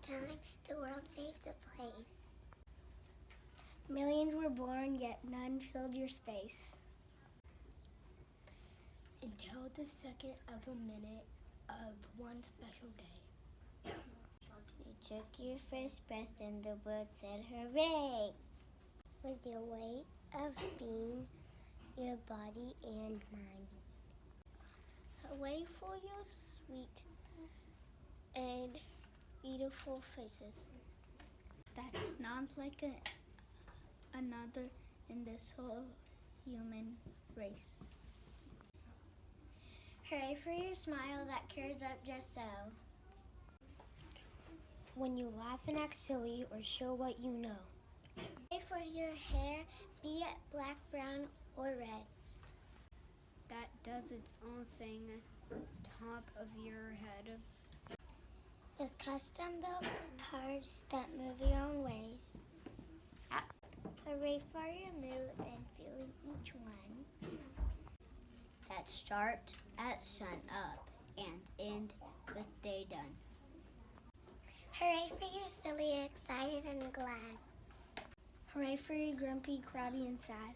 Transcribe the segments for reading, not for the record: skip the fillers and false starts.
time, the world saved a place. Millions were born, yet none filled your space. Until the second of a minute of one special day. You took your first breath and the world said hooray. With your way of being, your body and mind. Hooray for your sweet and beautiful faces. That sounds like another in this whole human race. Hooray for your smile that curls up just so. When you laugh and act silly or show what you know. Hooray for your hair, be it black, brown, or red. That does its own thing, top of your head. With custom-built parts that move your own ways. Hooray for your mood and feeling each one. That start at sun up and end with day done. Hooray for your silly, excited, and glad. Hooray for your grumpy, crabby, and sad.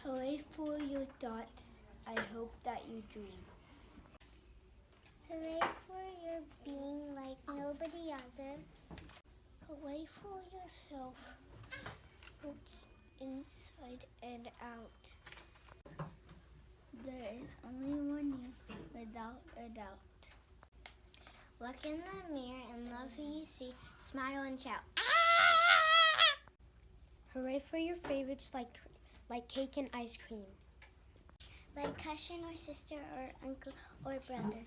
Hooray for your thoughts. I hope that you dream. Hooray for your being like nobody other. Hooray for yourself, roots inside and out. There is only one you, without a doubt. Look in the mirror and love who you see. Smile and shout. Hooray for your favorites like cake and ice cream. Like cousin or sister or uncle or brother.